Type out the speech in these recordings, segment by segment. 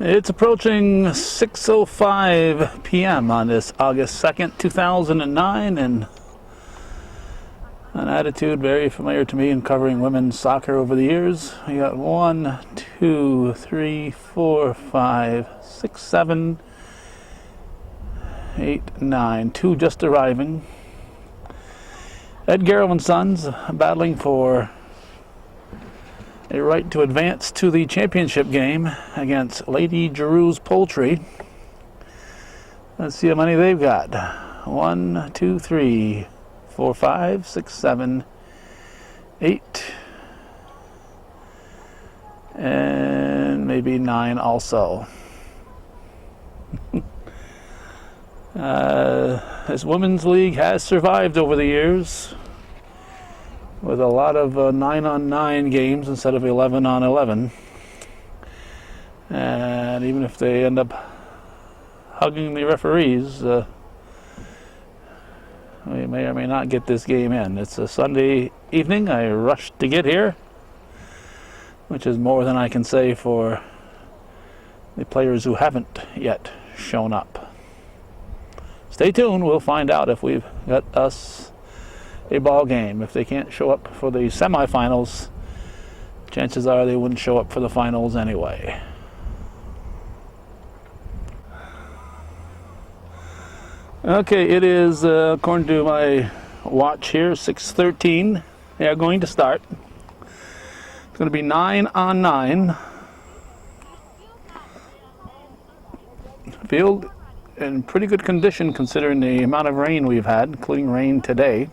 It's approaching 6:05 p.m. on this August 2nd, 2009, and an attitude very familiar to me in covering women's soccer over the years. We got 1, 2, 3, 4, 5, 6, 7, 8, 9. 2 just arriving. Ed Garrow and Sons battling for a right to advance to the championship game against Lady Giroux's Poultry. Let's see how many they've got. 1, 2, 3, 4, 5, 6, 7, 8, and maybe 9 also. This women's league has survived over the years with a lot of 9-on-9 games instead of 11-on-11. And even if they end up hugging the referees, we may or may not get this game in. It's a Sunday evening. I rushed to get here, which is more than I can say for the players who haven't yet shown up. Stay tuned. We'll find out if we've got us a ball game. If they can't show up for the semifinals, chances are they wouldn't show up for the finals anyway. Okay, it is, according to my watch here, 6:13. They are going to start. It's going to be 9-on-9. Field in pretty good condition considering the amount of rain we've had, including rain today.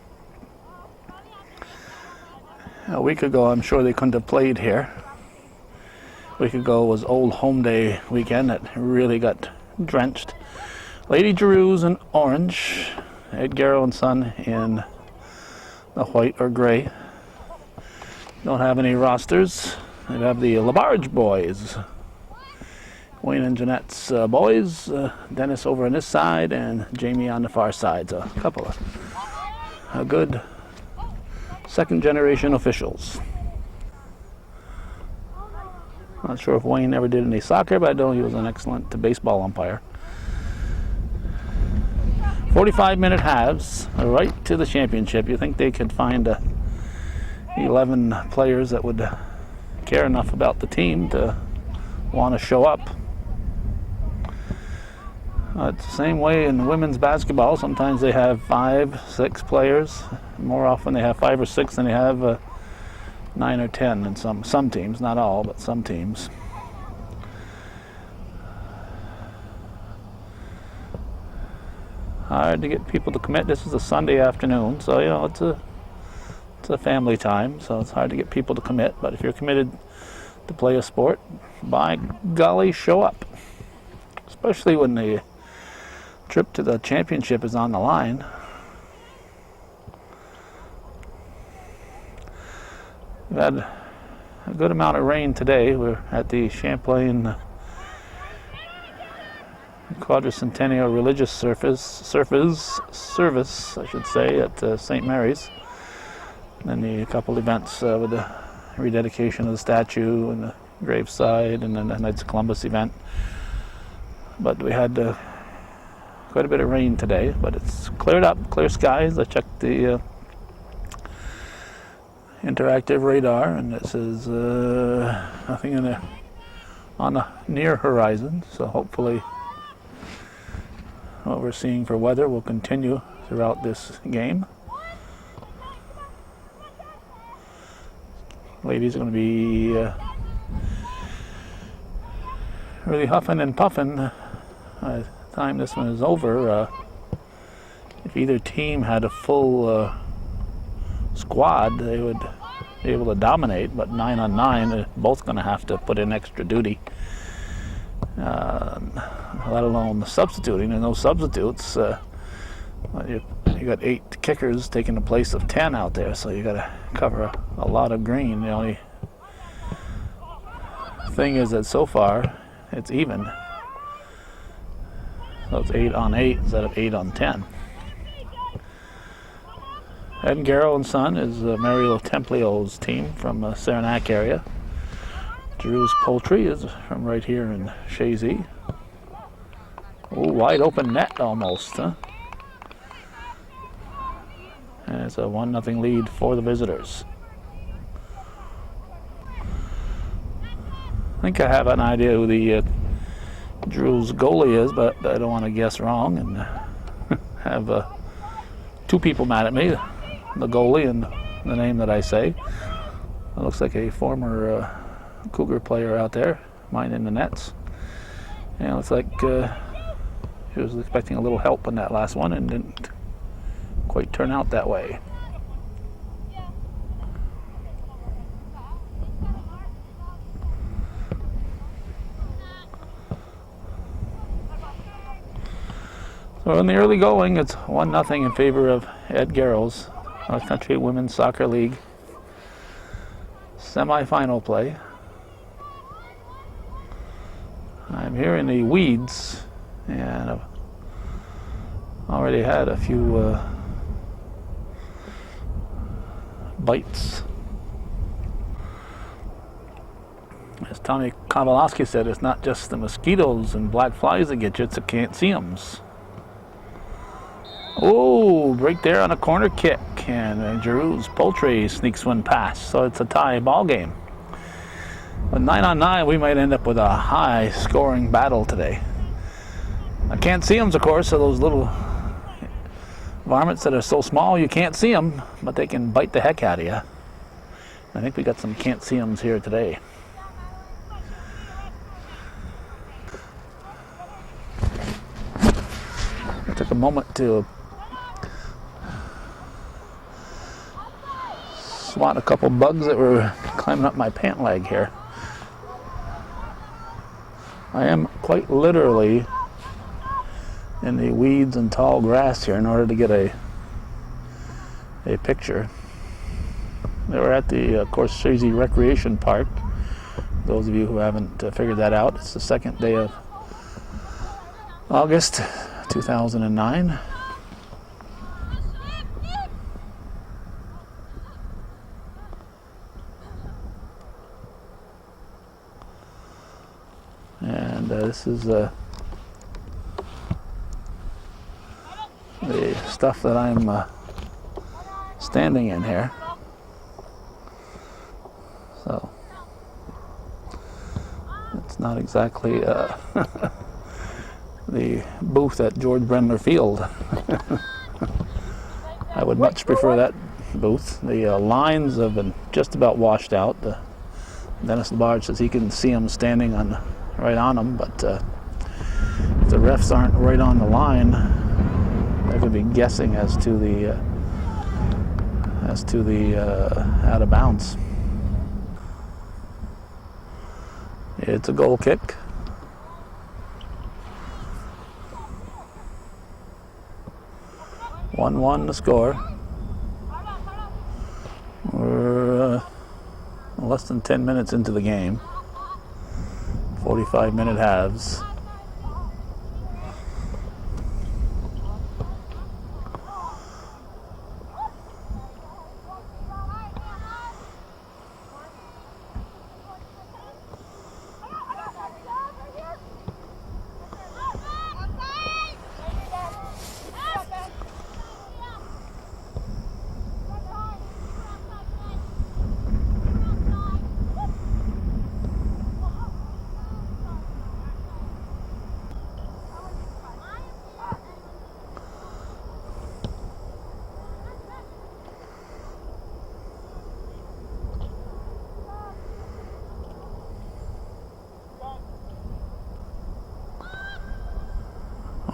A week ago, I'm sure they couldn't have played here. A week ago was Old Home Day weekend that really got drenched. Lady Giroux's in orange, Ed Garrow and Son in the white or gray. Don't have any rosters. They have the Labarge boys. Wayne and Jeanette's boys, Dennis over on this side and Jamie on the far side. So a couple of good second generation officials. Not sure if Wayne ever did any soccer, but I know he was an excellent baseball umpire. 45-minute halves, right to the championship. You think they could find 11 players that would care enough about the team to want to show up. It's the same way in women's basketball. Sometimes they have 5, 6 players. More often they have 5 or 6 than they have 9 or 10 in some teams. Not all, but some teams. Hard to get people to commit. This is a Sunday afternoon, so you know it's a family time, so it's hard to get people to commit. But if you're committed to play a sport, by golly, show up. Especially when the trip to the championship is on the line. We've had a good amount of rain today. We're at the Champlain Quadricentennial Religious Service, I should say, at St. Mary's. And then a couple events with the rededication of the statue and the graveside, and then the Knights of Columbus event. But we had quite a bit of rain today, but it's cleared up, clear skies. I checked the interactive radar, and it says nothing on the near horizon. So hopefully what we're seeing for weather will continue throughout this game. Ladies are going to be really huffing and puffing by the time this one is over. If either team had a full squad, they would be able to dominate, but 9-on-9, they're both going to have to put in extra duty, let alone the substituting. There's no substitutes. You got 8 kickers taking the place of 10 out there, so you got to cover a lot of green. The only thing is that so far it's even. So it's 8-on-8 instead of 8-on-10. Ed Garrow and Son is Mary Templio's team from Saranac area. Giroux's Poultry is from right here in Shazy. Oh, wide open net almost, huh? And it's a 1-0 lead for the visitors. I think I have an idea who the Giroux's goalie is, but I don't want to guess wrong and have two people mad at me, the goalie and the name that I say. It looks like a former Cougar player out there, minding the nets. And it looks like he was expecting a little help in that last one and didn't quite turn out that way. So in the early going, it's 1-0 in favor of Ed Garrow's North Country Women's Soccer League semi-final play. I'm here in the weeds, and I've already had a few bites. As Tommy Kowalowski said, it's not just the mosquitoes and black flies that get you, it's the can't see 'ems. Oh, break there on a corner kick, and Giroux's Poultry sneaks one past, so it's a tie ball game. With 9-on-9, we might end up with a high-scoring battle today. I can't see them, of course, so those little varmints that are so small you can't see them, but they can bite the heck out of you. I think we got some can't see 'ems here today. I took a moment to swat a couple bugs that were climbing up my pant leg here. I am quite literally in the weeds and tall grass here in order to get a picture. They were at the, of course, Shazy Recreation Park. Those of you who haven't figured that out, it's the second day of August 2009. And this is the stuff that I'm standing in here. So it's not exactly the booth at George Brendler Field. I would much prefer that booth. The lines have been just about washed out. Dennis Labarge says he can see them standing right on them, but if the refs aren't right on the line, they could be guessing as to the out of bounds. It's a goal kick. (1-1) the score. We're less than 10 minutes into the game. 45-minute halves.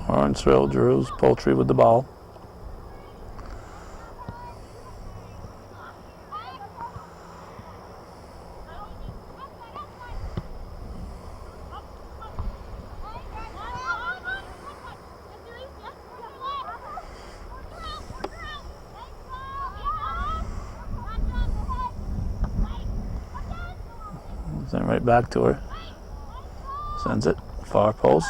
Orangeville Giroux Poultry with the ball. Send it right back to her. Sends it far post.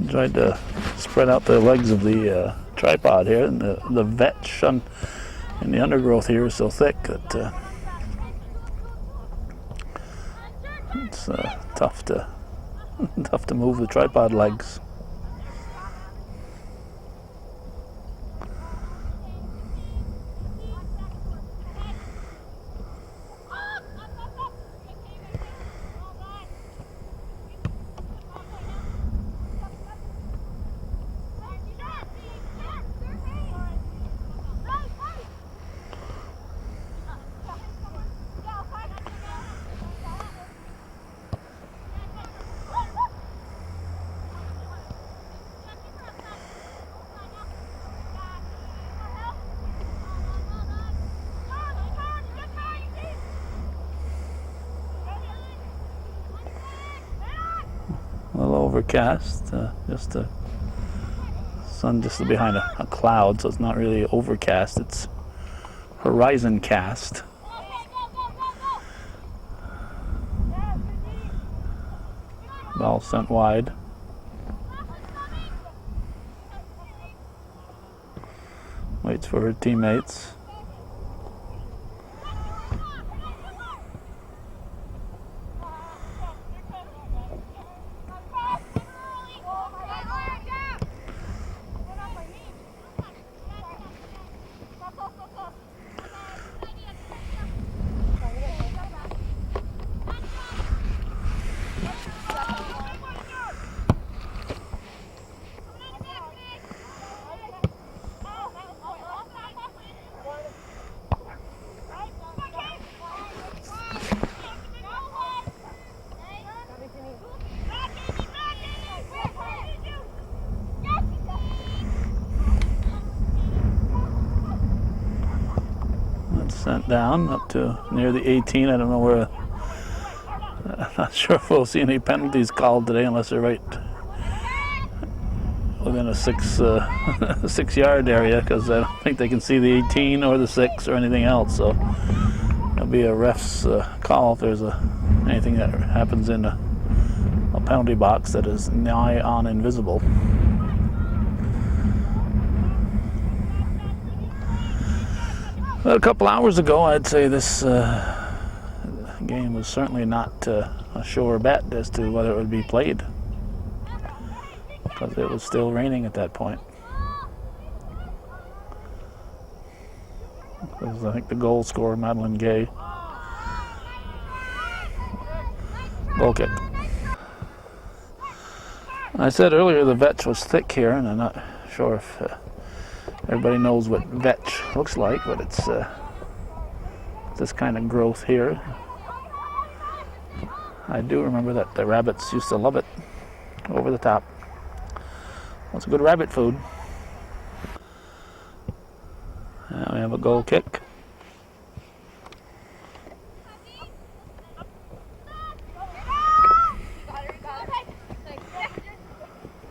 Tried to spread out the legs of the tripod here, and the vetch in the undergrowth here is so thick that it's tough to move the tripod legs. A little overcast, just the sun just behind a cloud, so it's not really overcast, it's horizon cast. Ball sent wide. Waits for her teammates. Sent down up to near the 18. I don't know where. I'm not sure if we'll see any penalties called today, unless they're right within a 6-yard area, because I don't think they can see the 18 or the 6 or anything else. So it'll be a ref's call if there's anything that happens in a penalty box that is nigh on invisible. Well, a couple hours ago, I'd say this game was certainly not a sure bet as to whether it would be played, because it was still raining at that point. Because I think the goal scorer, Madeline Gay, goal kick. I said earlier the vetch was thick here, and I'm not sure if everybody knows what vetch looks like, but it's this kind of growth here. I do remember that the rabbits used to love it over the top. It's good rabbit food. Now we have a goal kick.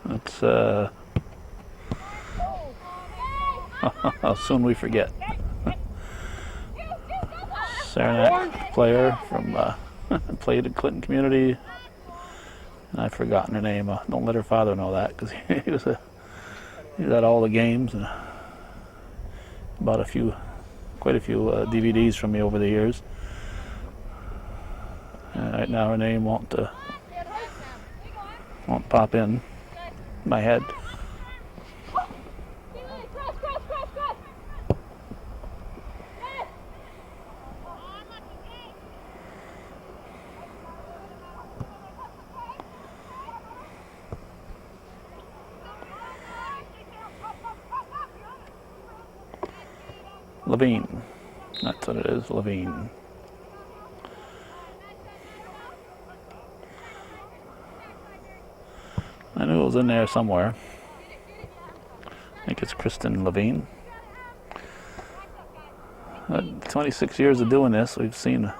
It's how soon we forget. Saranac player from played at Clinton Community. I've forgotten her name. Don't let her father know that, because he was at all the games and bought quite a few DVDs from me over the years. Right now her name won't pop in my head. Levine. That's what it is, Levine. I knew it was in there somewhere. I think it's Kristen Levine. 26 years of doing this, we've seen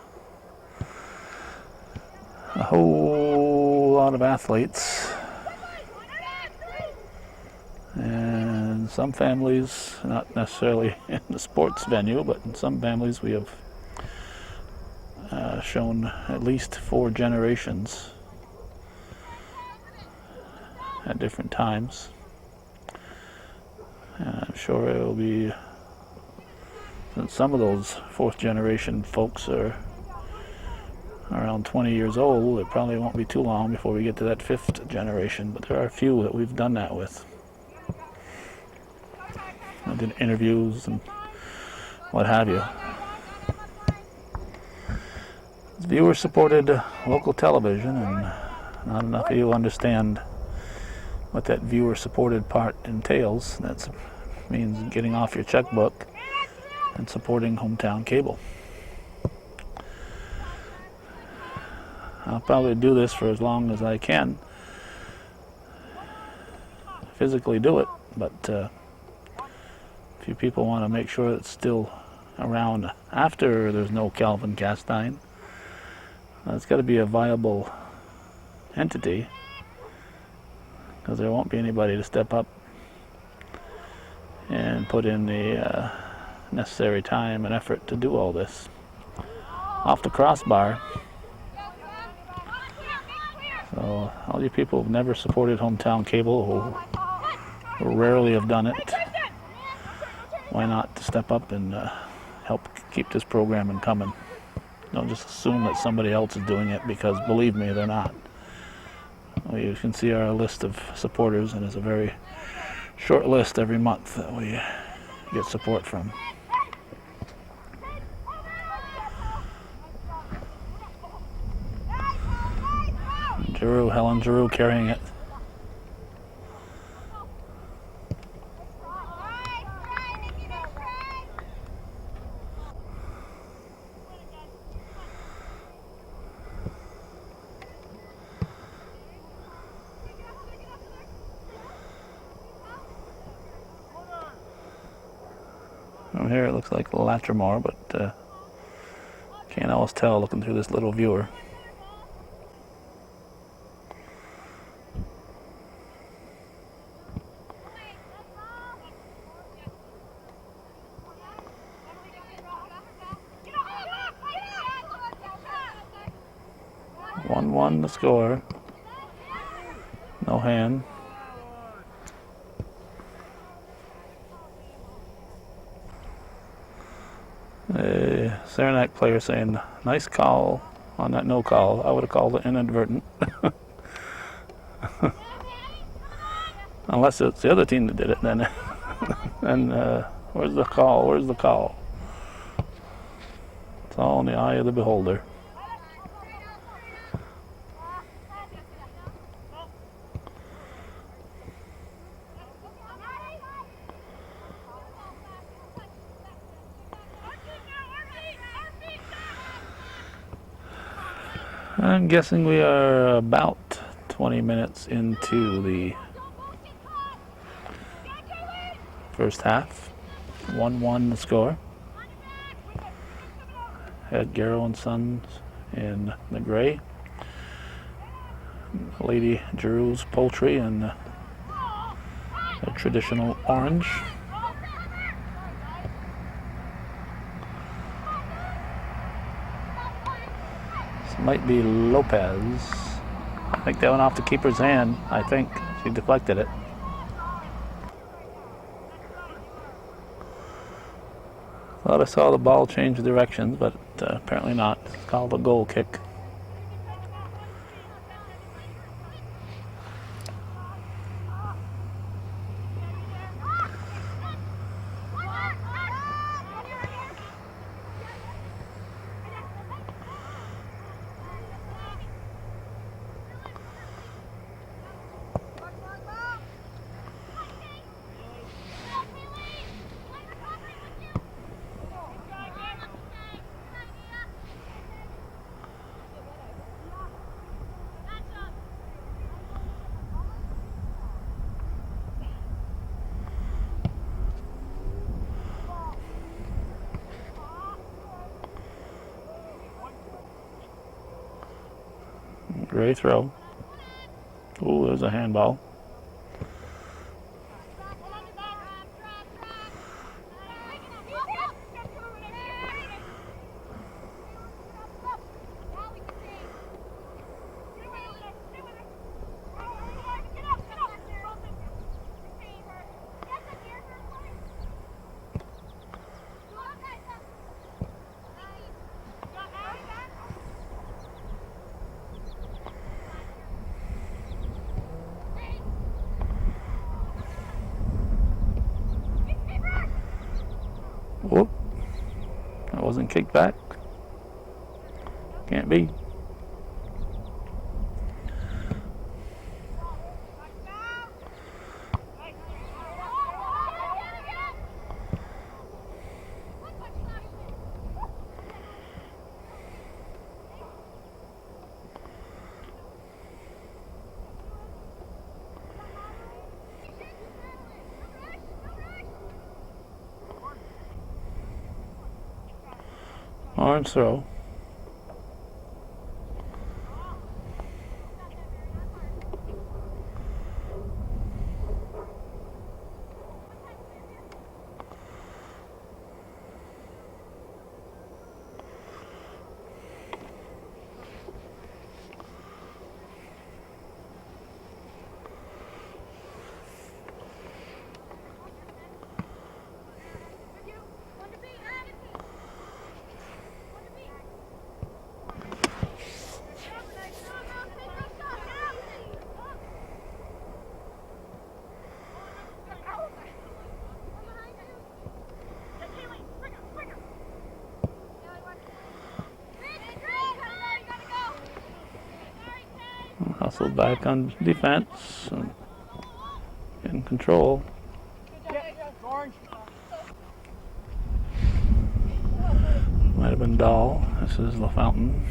a whole lot of athletes. And some families, not necessarily in the sports venue, but in some families we have shown at least 4 generations at different times. And I'm sure it will be, since some of those fourth generation folks are around 20 years old, it probably won't be too long before we get to that fifth generation, but there are a few that we've done that with. I did interviews and what have you. It's viewer-supported local television, and not enough of you understand what that viewer-supported part entails. That means getting off your checkbook and supporting hometown cable. I'll probably do this for as long as I can physically do it, but if you people want to make sure it's still around after there's no Calvin Castine, it's got to be a viable entity, because there won't be anybody to step up and put in the necessary time and effort to do all this. Off the crossbar. So all you people who've never supported hometown cable, who rarely have done it, why not step up and help keep this programming coming? Don't just assume that somebody else is doing it, because believe me, they're not. Well, you can see our list of supporters, and it's a very short list every month that we get support from. Giroux, Helen Giroux carrying it. From here it looks like Latrimore, but can't always tell looking through this little viewer. One the score. No hand. A Saranac player saying, nice call on that no call. I would have called it inadvertent. Unless it's the other team that did it, then. And where's the call? Where's the call? It's all in the eye of the beholder. I'm guessing we are about 20 minutes into the first half. 1-1 the score. Had Garrow and Sons in the gray. Lady Giroux's poultry in the traditional orange. Might be Lopez. I think that went off the keeper's hand. I think she deflected it. Thought I saw the ball change directions, but apparently not. It's called a goal kick. Great throw. Oh, there's a handball. kick back. Can't be. Orange throw. Hustled back on defense and in control. Might have been Dahl. This is the fountain.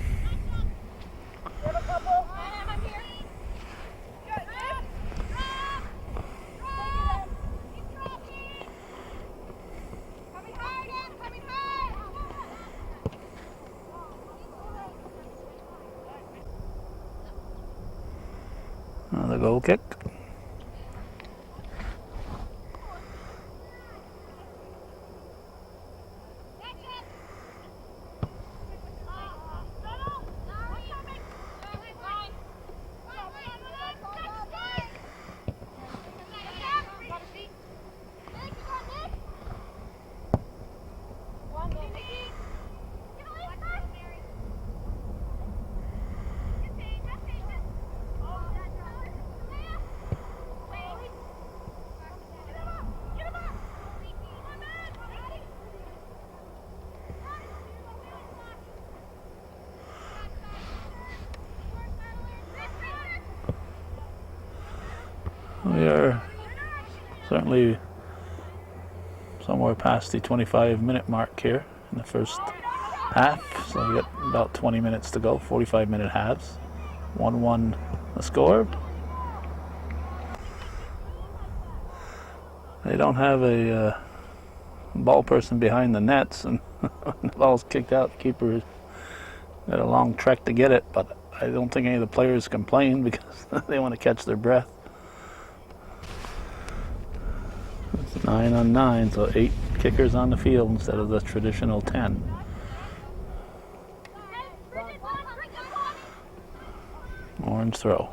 The goal kick. We are certainly somewhere past the 25-minute mark here in the first half, so we got about 20 minutes to go, 45-minute halves. 1-1 the score. They don't have a ball person behind the nets, and the ball's kicked out. The keeper got a long trek to get it, but I don't think any of the players complain because they want to catch their breath. It's 9 on 9, so 8 kickers on the field instead of the traditional 10. Orange throw.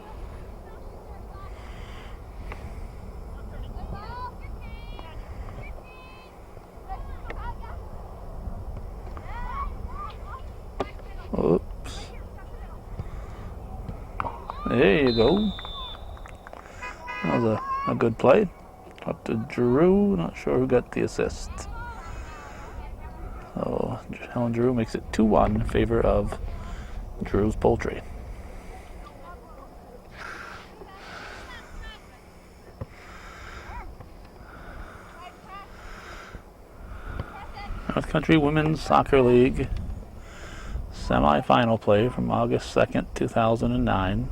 Oops. There you go. That was a good play. Up to Giroux, not sure who got the assist. So Helen Giroux makes it 2-1 in favor of Giroux's Poultry. North Country Women's Soccer League semi-final play from August 2nd, 2009.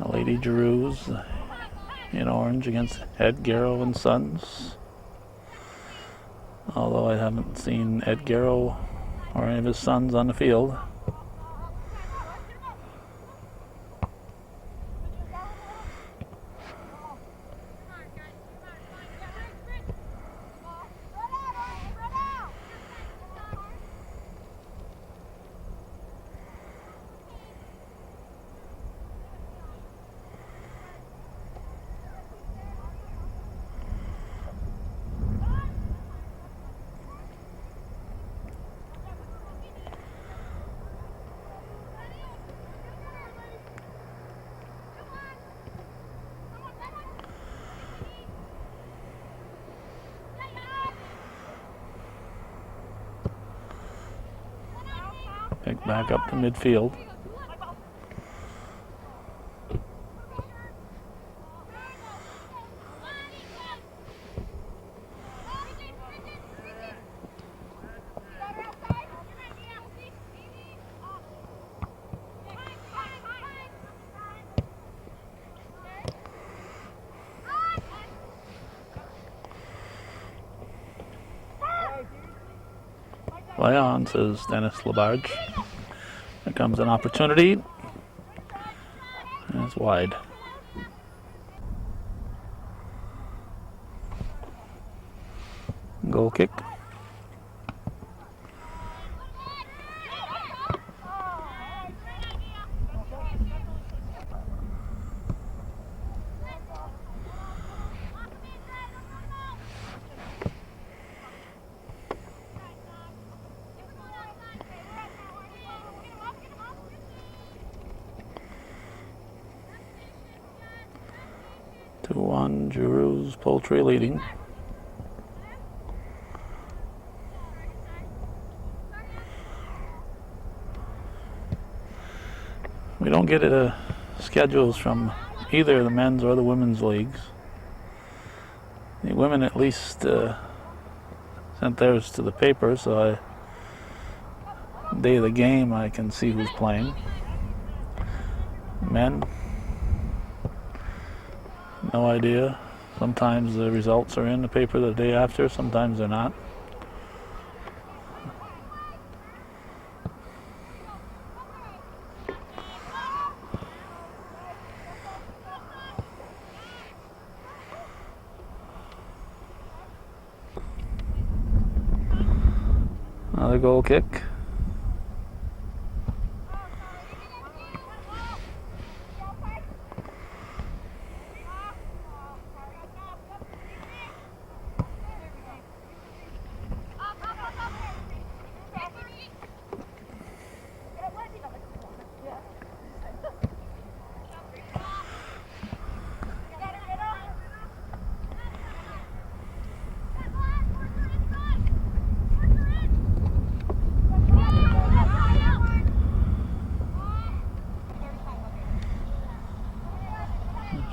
Lady Giroux in orange against Ed Garrow and Sons. Although I haven't seen Ed Garrow or any of his sons on the field. Pick back up to midfield. Play on, says Dennis Labarge. Here comes an opportunity. And it's wide. Goal kick. Giroux Poultry leading. We don't get schedules from either the men's or the women's leagues. The women at least sent theirs to the paper, so day of the game I can see who's playing. Men, no idea. Sometimes the results are in the paper the day after, sometimes they're not. Another goal kick.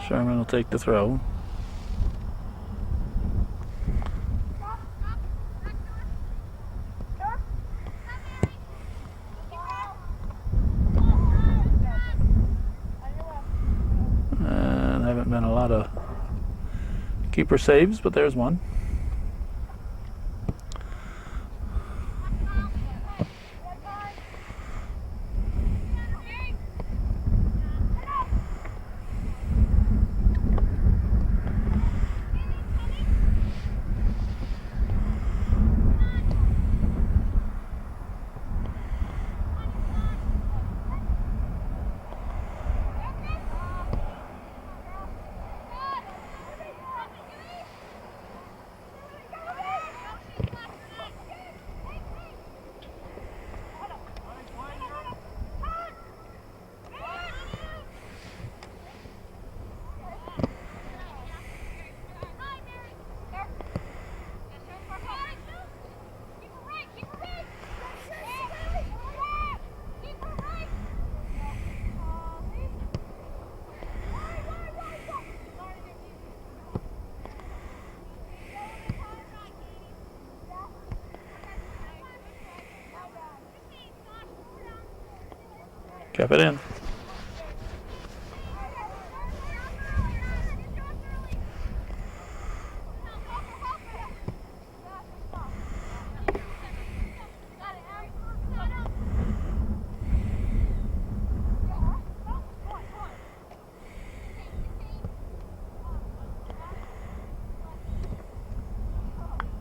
Sherman will take the throw. And haven't been a lot of keeper saves, but there's one. Kept it in.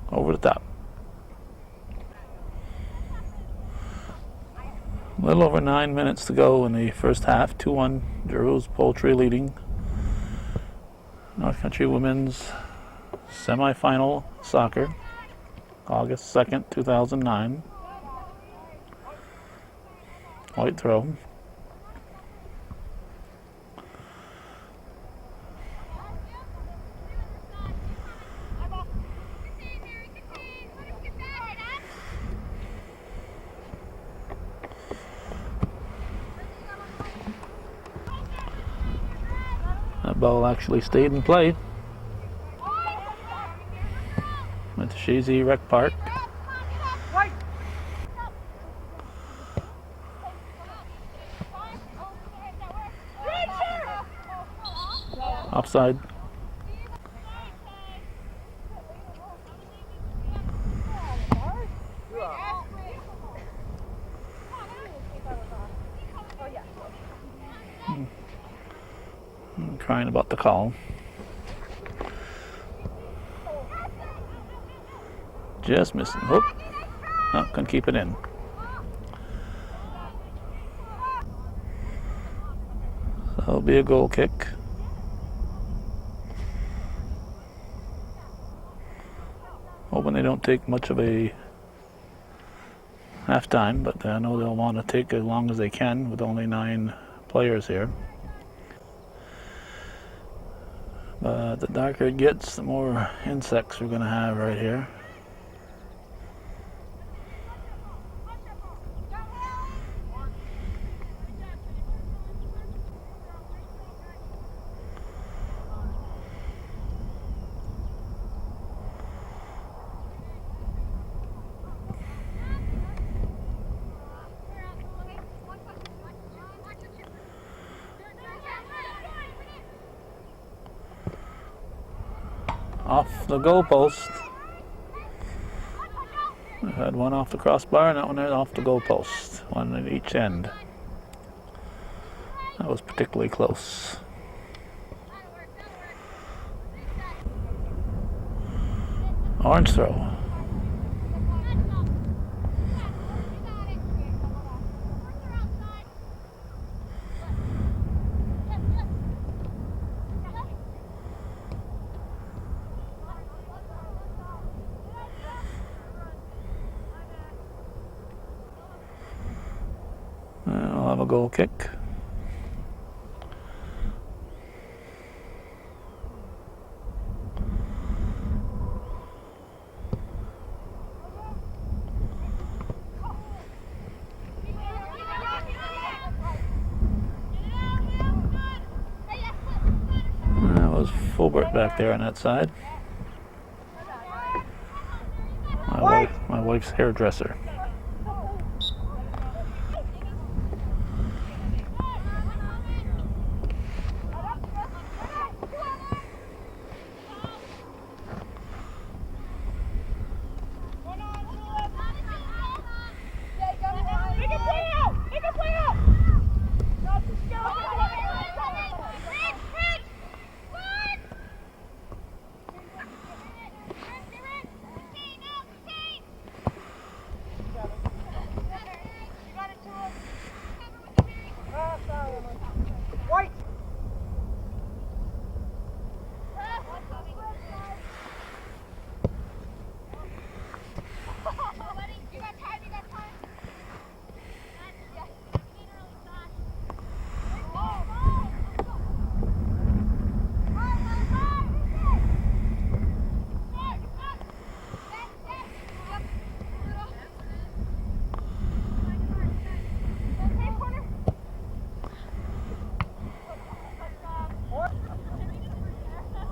Over the top. A little over 9 minutes to go in the first half. 2-1, Giroux Poultry leading. North Country Women's Semi-Final Soccer, August 2nd, 2009. White throw. That ball actually stayed in play at the Shazy Rec Park. Offside. I'm crying about the call. Just missing. Whoop. Oh, can keep it in. That'll be a goal kick. Hoping they don't take much of a half time, but I know they'll want to take as long as they can with only 9 players here. But the darker it gets, the more insects we're going to have right here. Off the goalpost. I had one off the crossbar and that one off the goalpost. One at each end. That was particularly close. Orange throw. I'll have a goal kick. That was Fulbert back there on that side. My wife's hairdresser.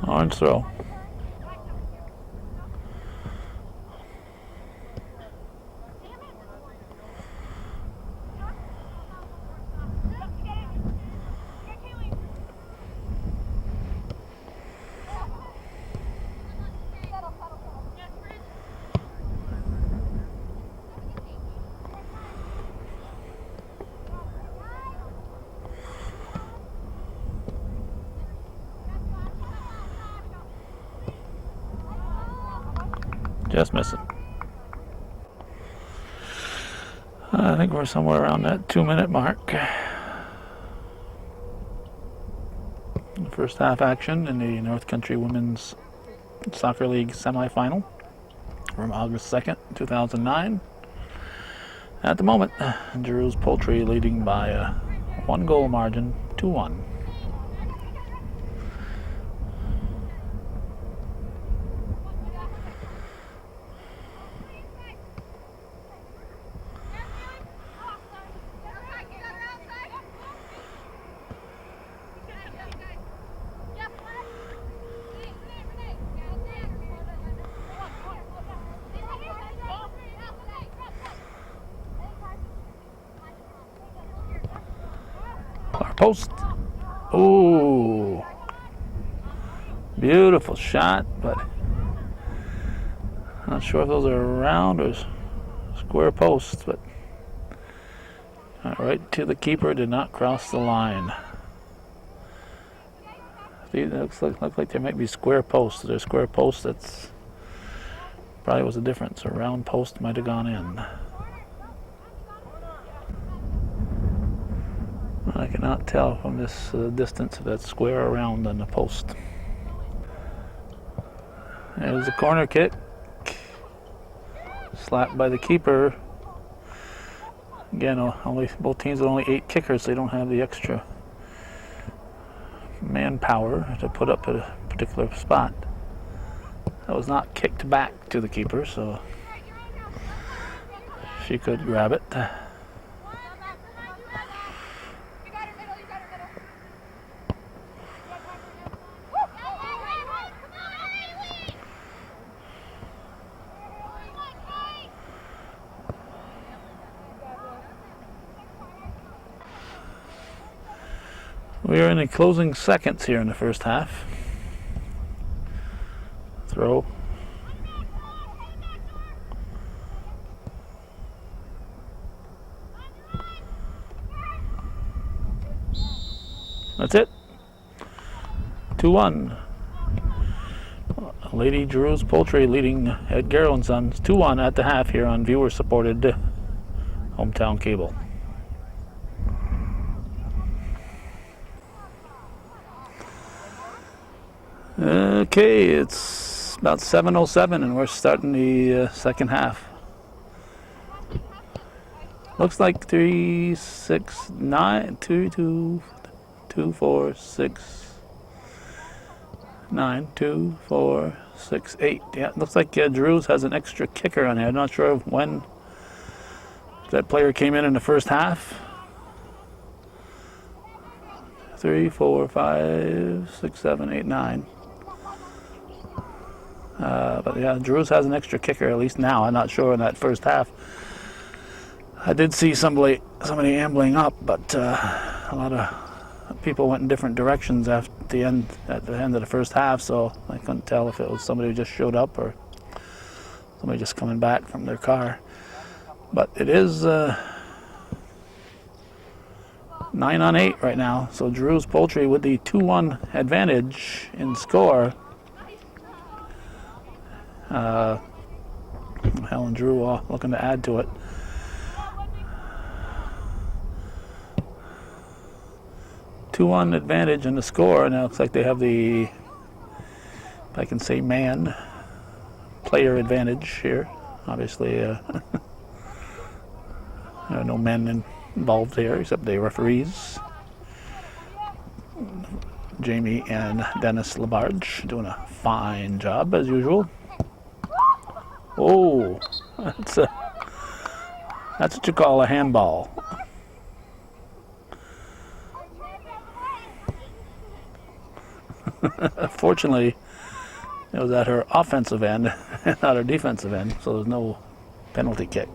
Orange throw. Just missing. I think we're somewhere around that 2-minute mark. First half action in the North Country Women's Soccer League semifinal from August 2nd, 2009. At the moment, Giroux Poultry leading by a 1-goal margin, 2-1. Post. Ooh. Beautiful shot, but not sure if those are round or square posts, but right to the keeper, did not cross the line. See, it looks like there might be square posts. There's square posts. That's probably was the difference. A round post might have gone in. I cannot tell from this distance if that's square or round on the post. There's a corner kick. Slapped by the keeper. Again, both teams with only 8 kickers, so they don't have the extra manpower to put up at a particular spot. That was not kicked back to the keeper, so she could grab it. We are in the closing seconds here in the first half. Throw. That's it. 2-1. Lady Giroux Poultry leading at Garrow & Sons 2-1 at the half here on viewer-supported hometown cable. Okay, it's about 7:07 and we're starting the second half. Looks like 3, 6, 9, 2, 2, 2, 4, 6, 9, 2, 4, 6, 8. Yeah, it looks like Giroux has an extra kicker on here. I'm not sure when that player came in the first half. 3, 4, 5, 6, 7, 8, 9. But yeah, Giroux has an extra kicker, at least now. I'm not sure in that first half. I did see somebody ambling up, but a lot of people went in different directions at the end of the first half, so I couldn't tell if it was somebody who just showed up or somebody just coming back from their car. But it is 9-8 right now, so Giroux Poultry with the 2-1 advantage in score. Helen Giroux looking to add to it. Two-1 advantage in the score, and it looks like they have the, if I can say, player advantage here. Obviously, there are no men involved here except the referees, Jamie and Dennis Labarge, doing a fine job as usual. Oh, that's what you call a handball. Fortunately, it was at her offensive end, not her defensive end, so there's no penalty kick.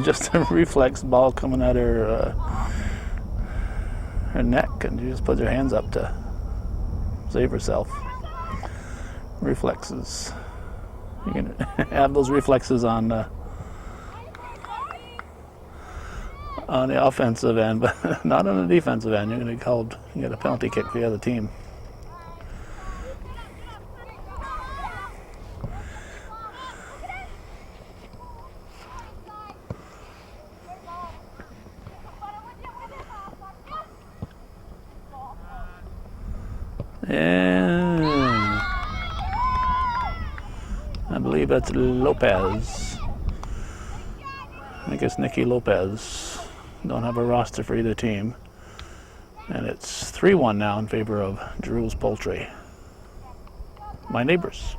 Just a reflex ball coming at her neck, and she just puts her hands up to save herself. Reflexes. You can have those reflexes on the offensive end, but not on the defensive end. You're going to be called, you get a penalty kick for the other team. And I believe that's Lopez. I guess Nikki Lopez. Don't have a roster for either team. And it's 3-1 now in favor of Giroux Poultry. My neighbors.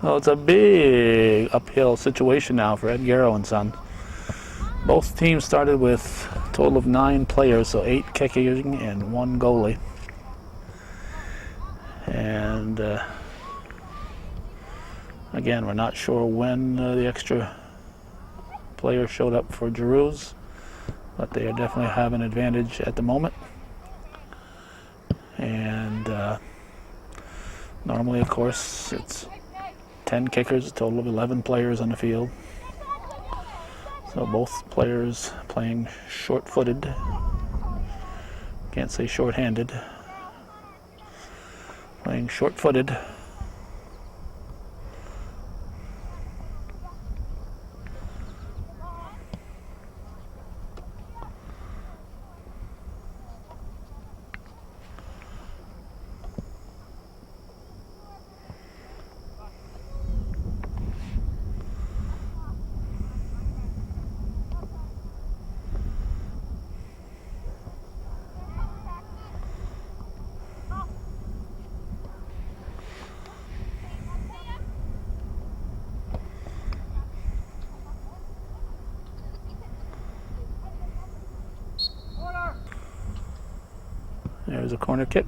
Well, it's a big uphill situation now for Ed Garrow & Son. Both teams started with a total of 9 players, so 8 kicking and 1 goalie. And Again, we're not sure when the extra player showed up for Giroux, but they definitely have an advantage at the moment. And normally, of course, it's 10 kickers, a total of 11 players on the field. So both players playing short-footed. Can't say short-handed. Playing short-footed. There's a corner kick.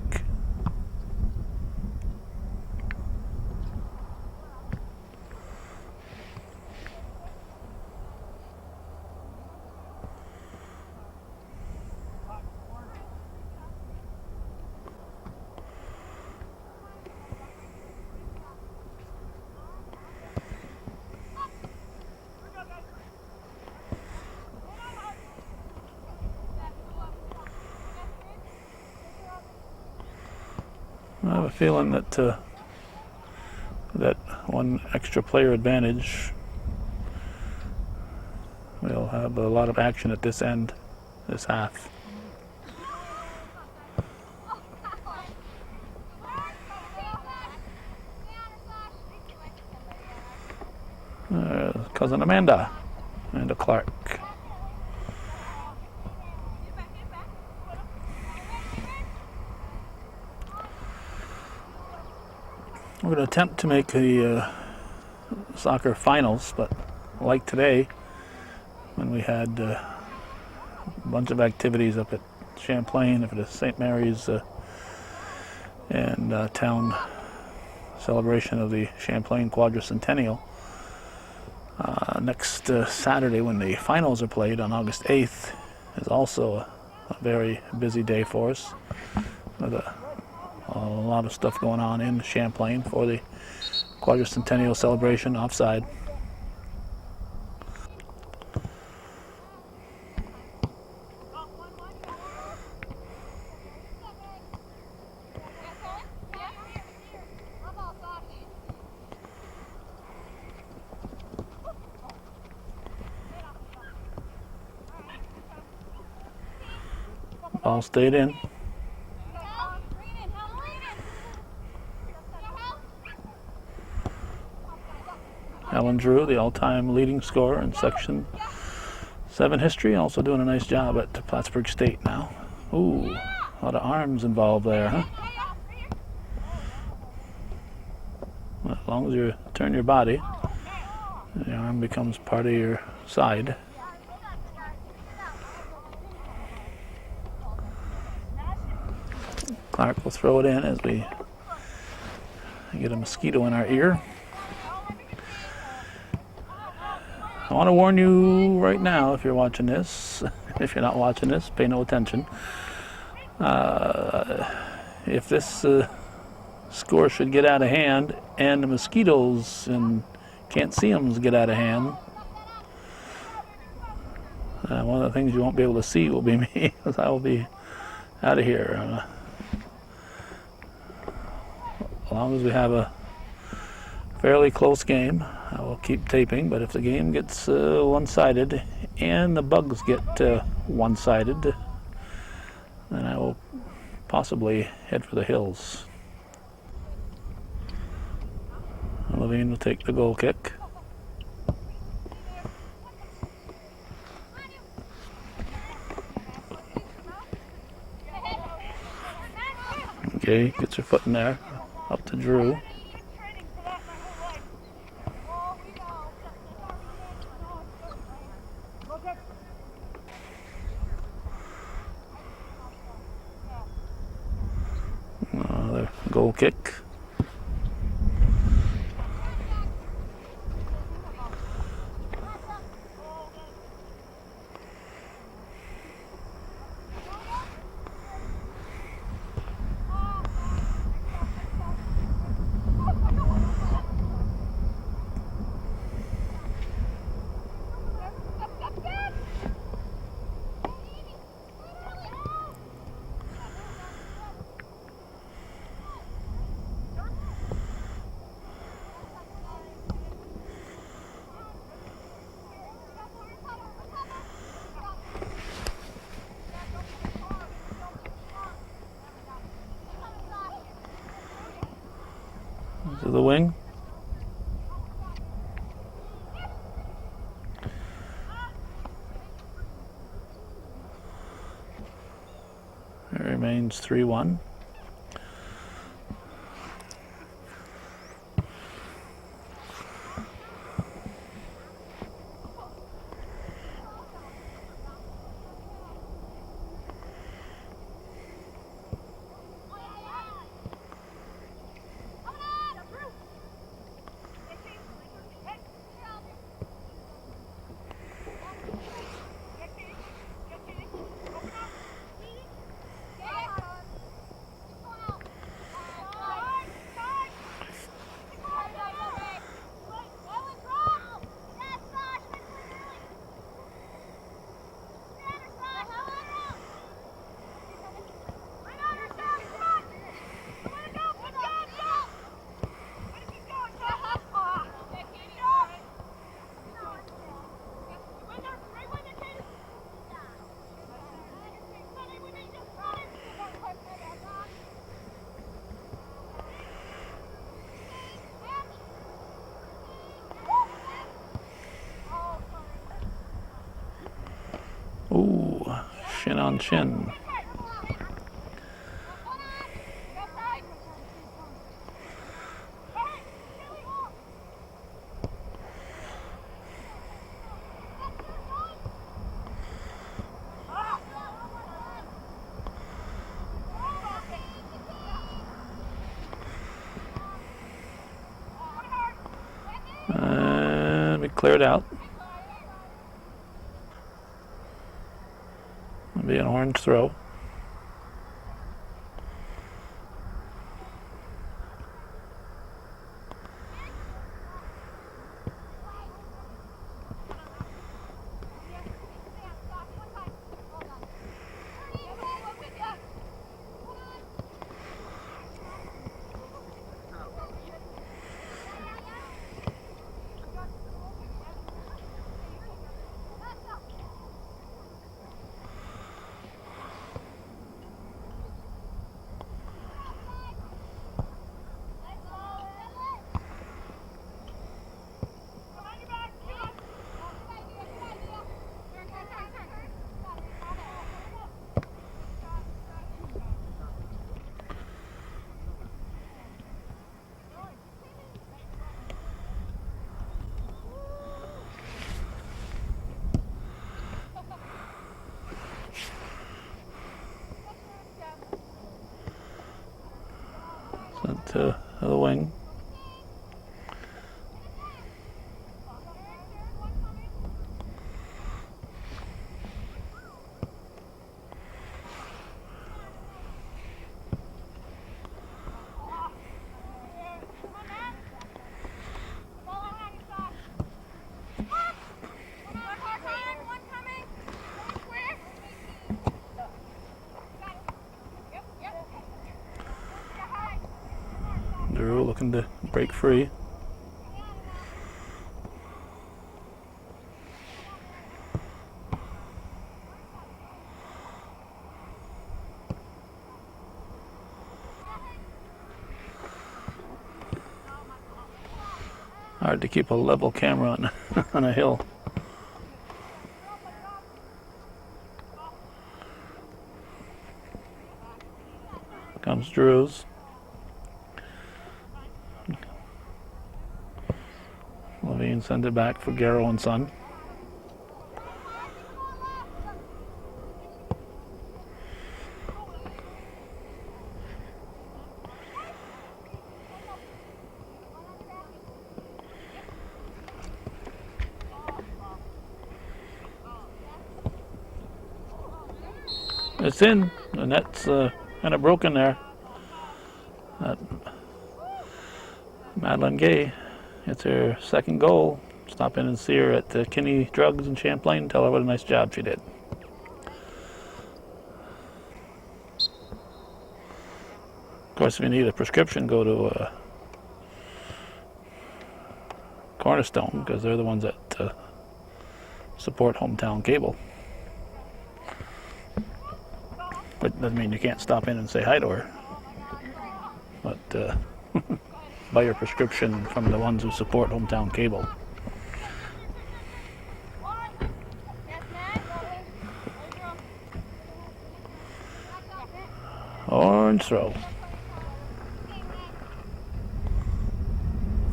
I have a feeling that that one extra player advantage will have a lot of action at this end, this half. Cousin Amanda Clark. We're going to attempt to make the soccer finals, but like today, when we had a bunch of activities up at Champlain for the St. Mary's and town celebration of the Champlain Quadricentennial. Next Saturday, when the finals are played on August 8th, is also a very busy day for us, with a lot of stuff going on in Champlain for the Quadricentennial celebration offside. Ball stayed in. Alan Giroux, the all-time leading scorer in Section 7 history, also doing a nice job at Plattsburgh State now. Ooh, a lot of arms involved there, huh? Well, as long as you turn your body, the arm becomes part of your side. Clark will throw it in as we get a mosquito in our ear. I want to warn you right now, if you're watching this, if you're not watching this, pay no attention. If this score should get out of hand and the mosquitoes and can't see them get out of hand, one of the things you won't be able to see will be me, because I will be out of here. As long as we have a fairly close game, I will keep taping, but if the game gets one-sided and the bugs get one-sided, then I will possibly head for the hills. Levine will take the goal kick. Okay, gets her foot in there, up to Giroux. Another goal kick. To the wing. It remains 3-1. Ooh, shin on shin. And we cleared out. It'll be an orange throw. Sent to the wing. Giroux looking to break free. Hard to keep a level camera on, on a hill. Comes Giroux. Levine sent it back for Garrow and Son. It's in. The net's kind of broken there. Madeline Gay. It's her second goal. Stop in and see her at the Kinney Drugs in Champlain. Tell her what a nice job she did. Of course, if you need a prescription, go to Cornerstone, because they're the ones that support hometown cable. But doesn't mean you can't stop in and say hi to her. But buy your prescription from the ones who support hometown cable. Orange throw.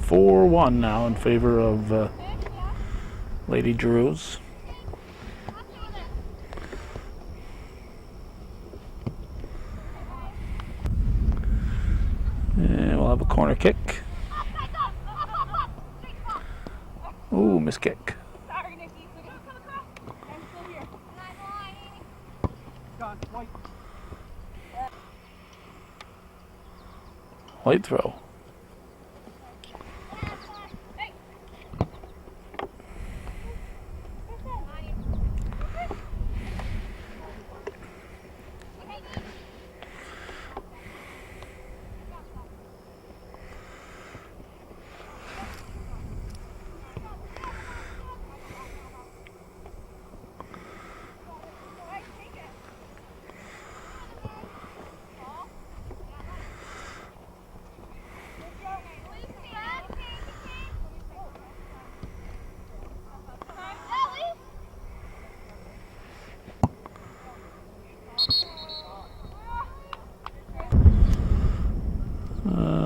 4-1 now in favor of Lady Giroux. And we'll have a corner kick. Ooh, miss kick. White throw.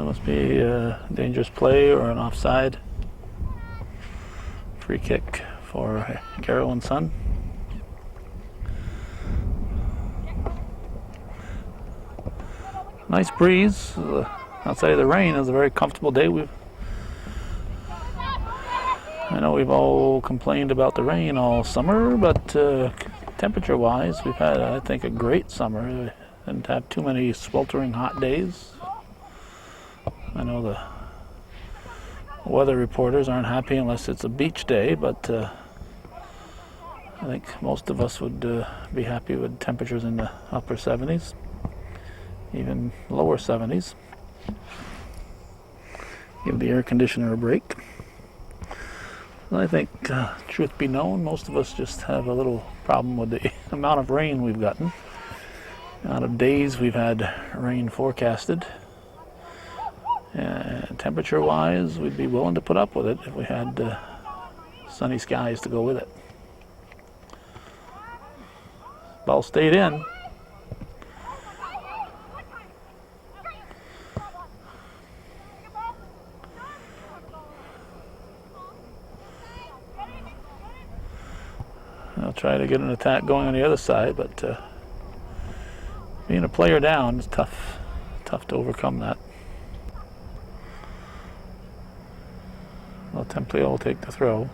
Must be a dangerous play or an offside. Free kick for Garrow and Son. Nice breeze outside of the rain. It's a very comfortable day. I know we've all complained about the rain all summer, but temperature-wise, we've had, I think, a great summer. We didn't have too many sweltering hot days. I know the weather reporters aren't happy unless it's a beach day, but I think most of us would be happy with temperatures in the upper 70s, even lower 70s. Give the air conditioner a break. I think, truth be known, most of us just have a little problem with the amount of rain we've gotten. Out of days we've had rain forecasted. Temperature-wise, we'd be willing to put up with it if we had sunny skies to go with it. Ball stayed in. I'll try to get an attack going on the other side, but being a player down is tough to overcome that. Well, Templio will take the throw.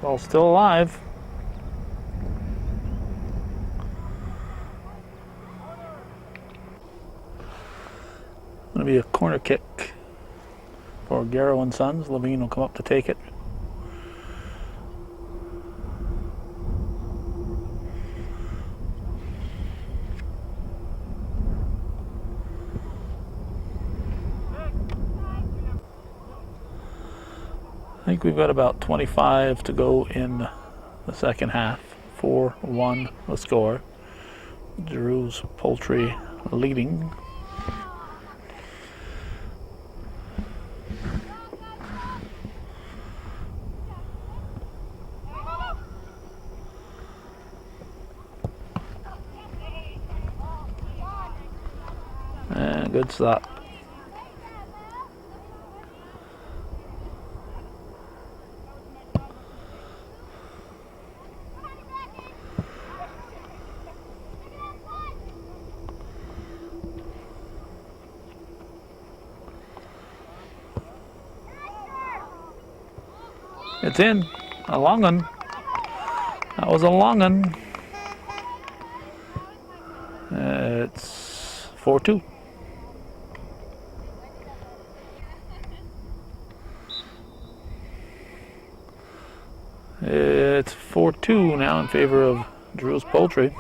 Ball's still alive. Going to be a corner kick for Garrow and Sons. Levine will come up to take it. I think we've got about 25 to go in the second half. 4-1 the score. Giroux Poultry leading. And good stop. It's in. A long one. That was a long one. It's 4-2. It's 4-2 now in favor of Giroux Poultry.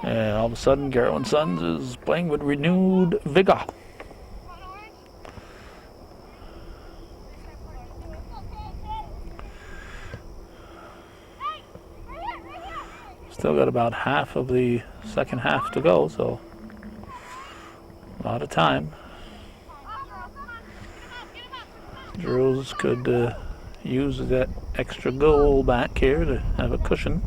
And all of a sudden, Garrow and Sons is playing with renewed vigor. Still got about half of the second half to go, so a lot of time. Giroux could use that extra goal back here to have a cushion.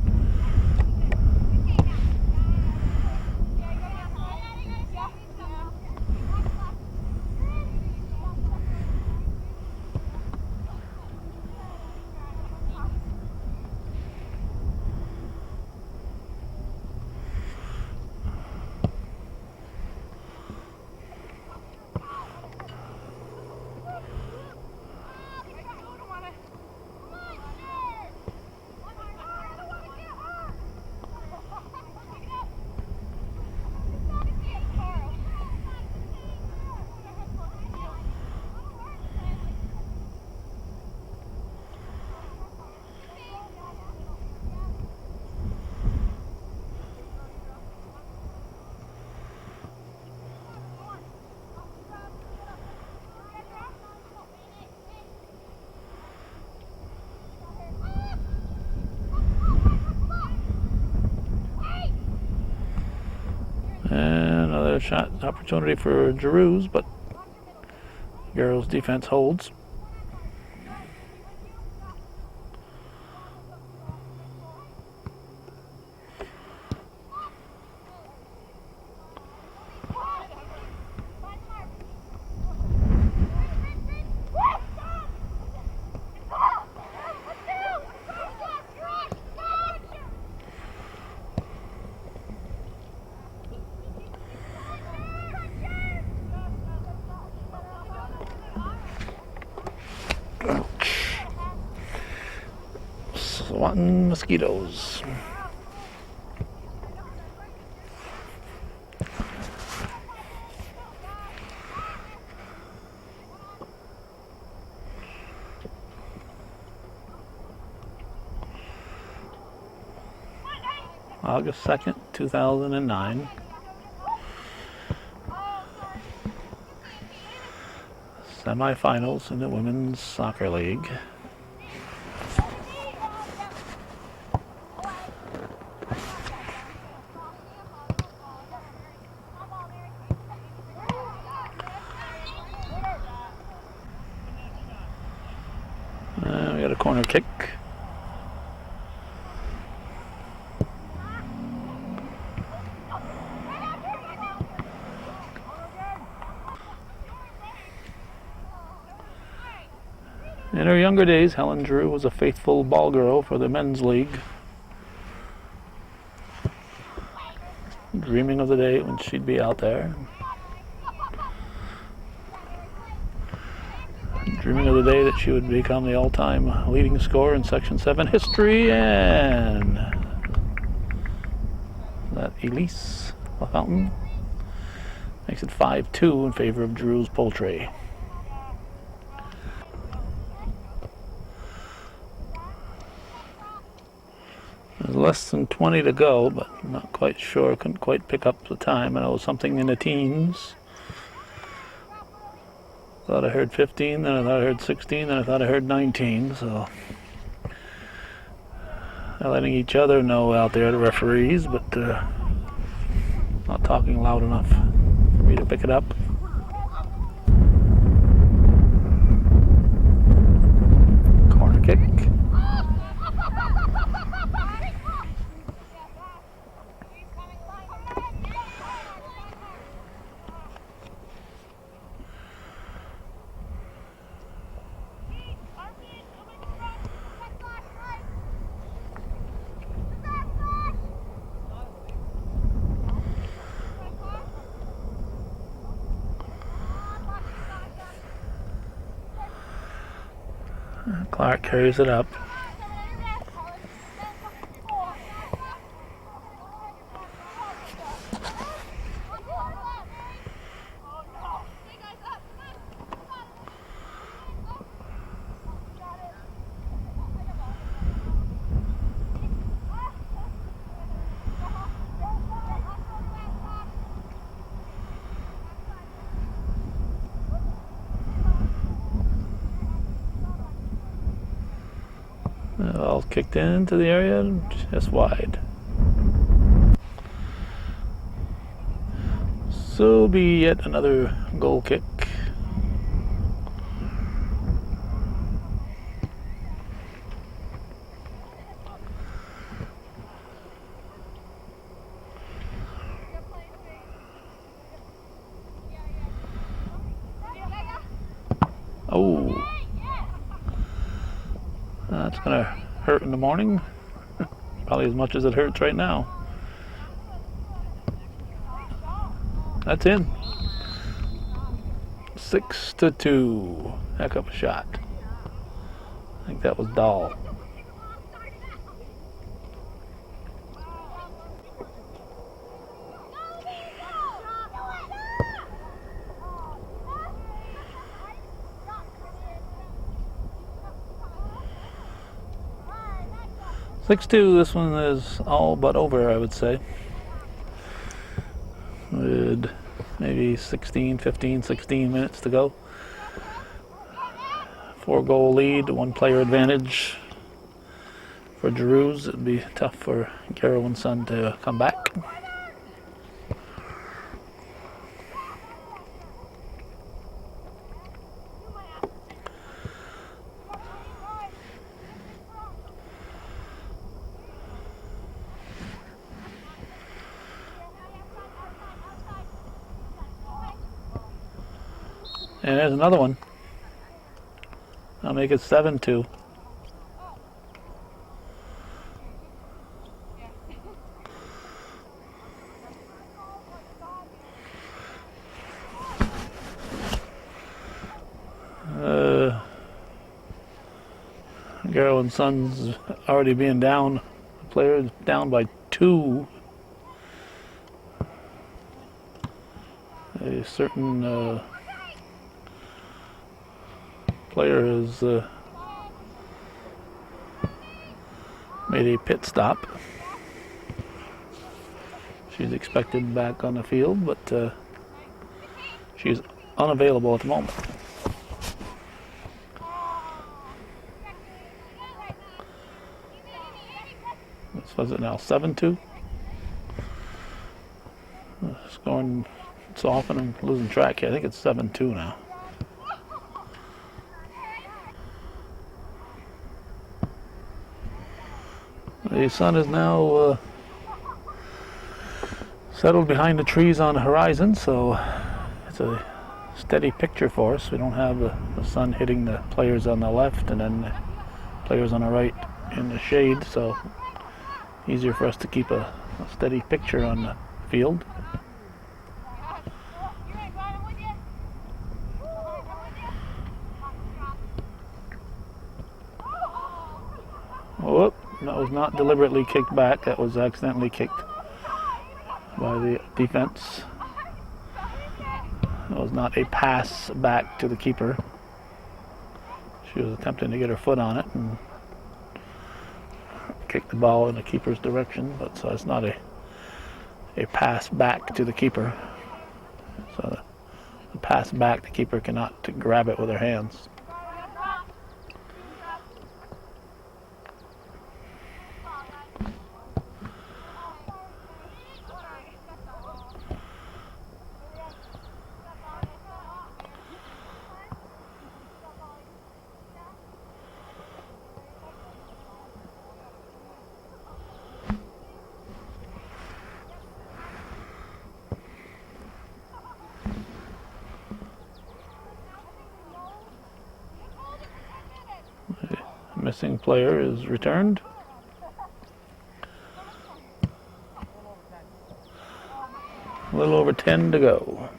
And another shot opportunity for Giroux, but Garrow's defense holds. Swatting mosquitoes. August 2nd, 2009. Semifinals in the Women's Soccer League. We got a corner kick. In her younger days, Helen Giroux was a faithful ball girl for the men's league, dreaming of the day when she'd be out there. Dreaming of the day that she would become the all-time leading scorer in Section 7 history, and that Elise LaFountain makes it 5-2 in favor of Giroux's Poultry. There's less than 20 to go, but I'm not quite sure. Couldn't quite pick up the time. I know it was something in the teens. Thought I heard 15, then I thought I heard 16, then I thought I heard 19, so they're letting each other know out there, the referees, but not talking loud enough for me to pick it up. Corner kick. Clark carries it up. All kicked into the area, just wide. So be yet another goal kick. Oh, that's gonna hurt in the morning. Probably as much as it hurts right now. That's in. 6-2. Heck of a shot. I think that was Dahl. This one is all but over, I would say. With maybe 16 minutes to go. 4-goal lead, 1-player advantage for Giroux. It'd be tough for Garrow and Son to come back. And there's another one. I'll make it 7-2. Garrow and Sons already being down. The player down by 2. A certain player has made a pit stop. She's expected back on the field, but she's unavailable at the moment. Was it now 7-2? Scoring so often I'm losing track here. I think it's 7-2 now. The sun is now settled behind the trees on the horizon, so it's a steady picture for us. We don't have the sun hitting the players on the left and then the players on the right in the shade, so easier for us to keep a steady picture on the field. Whoop, that was not deliberately kicked back. That was accidentally kicked by the defense. That was not a pass back to the keeper. She was attempting to get her foot on it and kick the ball in the keeper's direction, but so it's not a pass back to the keeper. So the pass back, the keeper cannot grab it with her hands. Missing player is returned. A little over 10 to go.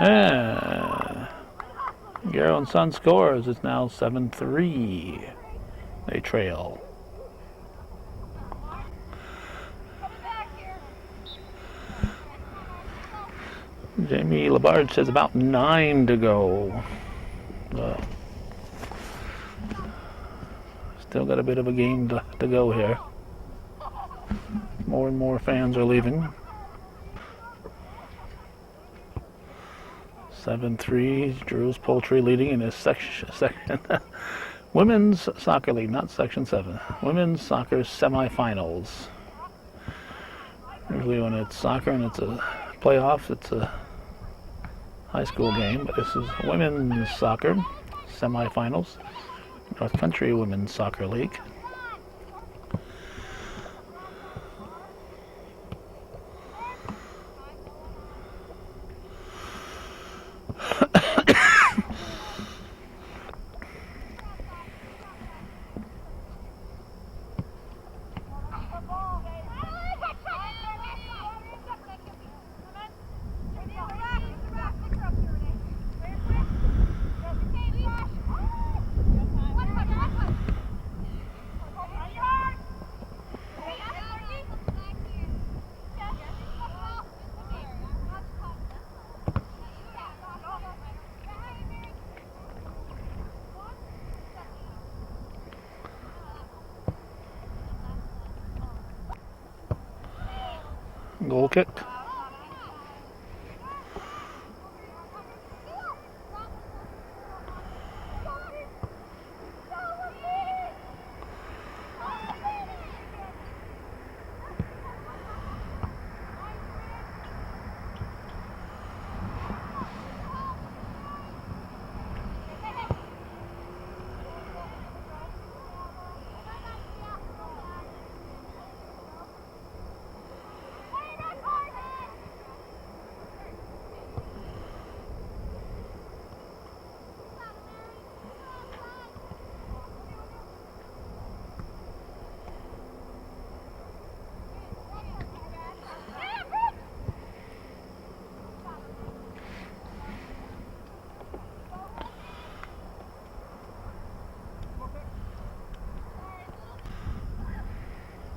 And Garrow and Son scores. It's now 7-3. They trail. Jamie Labarge says about 9 to go. Still got a bit of a game to go here. More and more fans are leaving. 7-3. Giroux Poultry leading in his section Women's Soccer League, not Section 7. Women's Soccer Semifinals. Usually when it's soccer and it's a playoff, it's a high school game, but this is women's soccer semifinals, North Country Women's Soccer League. Goal kick.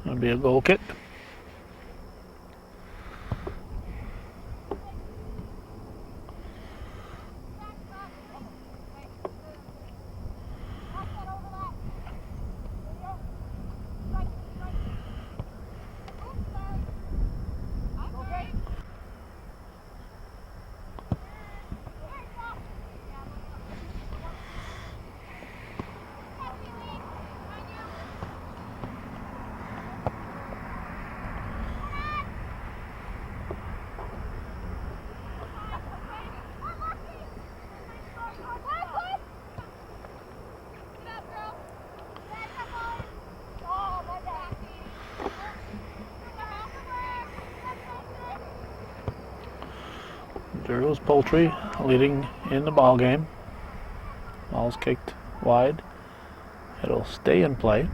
That'll be a goal kick. Giroux Poultry leading in the ball game. Ball's kicked wide. It'll stay in play.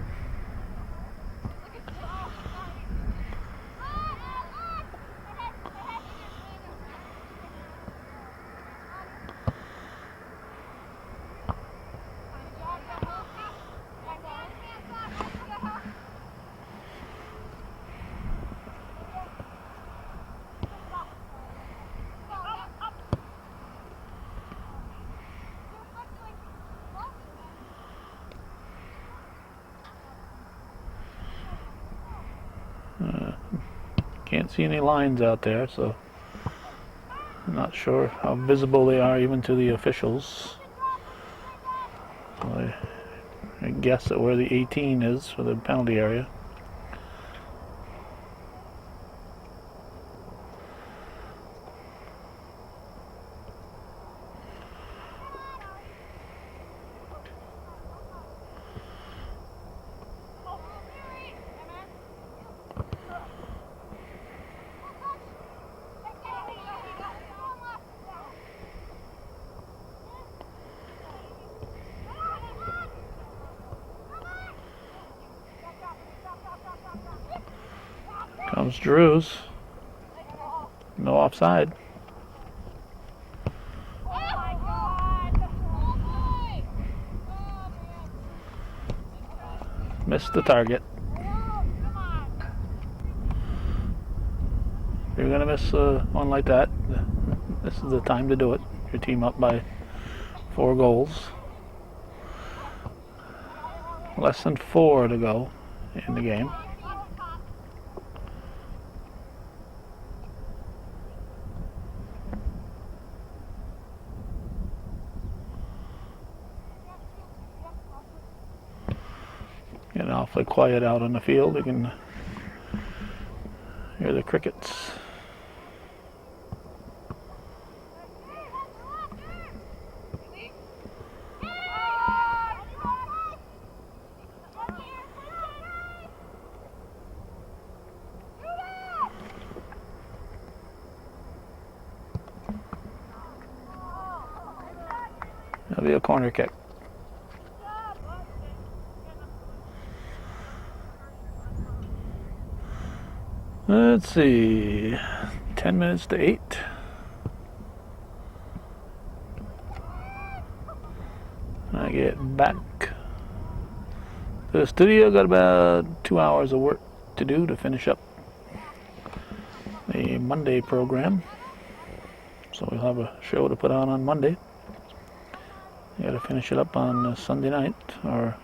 Can't see any lines out there, so I'm not sure how visible they are even to the officials. So I guess at where the 18 is for the penalty area. Comes Giroux. No offside. Missed the target. If you're going to miss one like that, this is the time to do it. Your team up by 4 goals. Less than 4 to go in the game. Getting awfully quiet out on the field. You can hear the crickets. That'll be a corner kick. Let's see, 10 minutes to 8. I get back to the studio. Got about 2 hours of work to do to finish up the Monday program. So we'll have a show to put on Monday. Got to finish it up on Sunday night or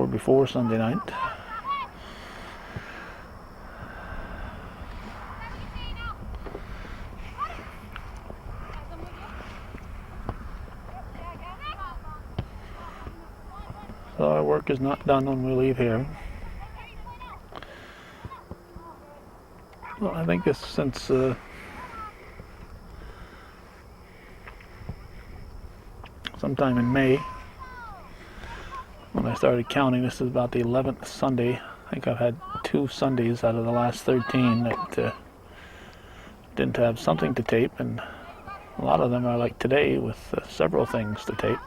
before Sunday night. So our work is not done when we leave here. Well, I think this since sometime in May, when I started counting, this is about the 11th Sunday. I think I've had 2 Sundays out of the last 13 that didn't have something to tape, and a lot of them are like today with several things to tape.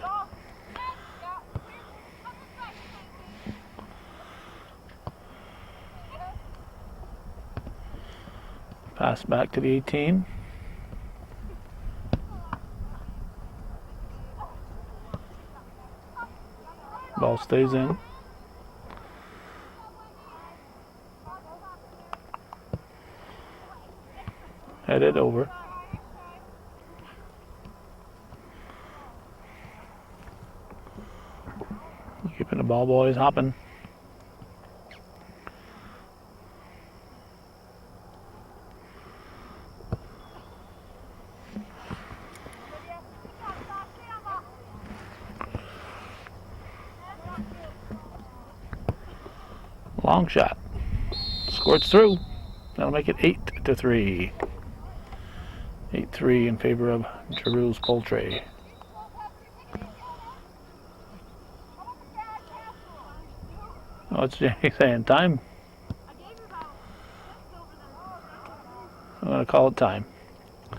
Pass back to the 18. Ball stays in. Headed over. Keeping the ball boys hopping. Long shot. Squirts through. That'll make it 8-3. 8-3 in favor of Giroux Poultry. What's Jamie saying? Time? I'm going to call it time. So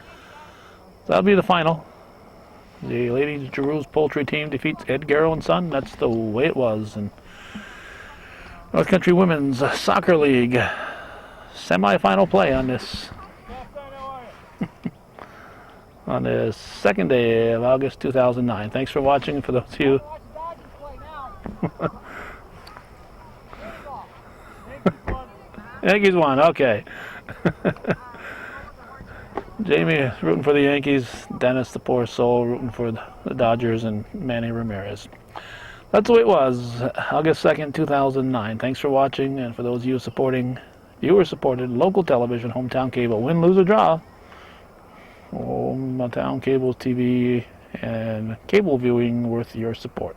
that'll be the final. The ladies Giroux Poultry team defeats Ed Garrow and Son. That's the way it was. And North Country Women's Soccer League semi-final play on this on the 2nd day of August 2009. Thanks for watching. For those of you Yankees won. Okay. Jamie is rooting for the Yankees. Dennis, the poor soul, rooting for the Dodgers, and Manny Ramirez. That's the way it was, August 2nd, 2009. Thanks for watching, and for those of you supporting viewer-supported local television, hometown cable, win, lose, or draw, hometown cable TV and cable viewing worth your support.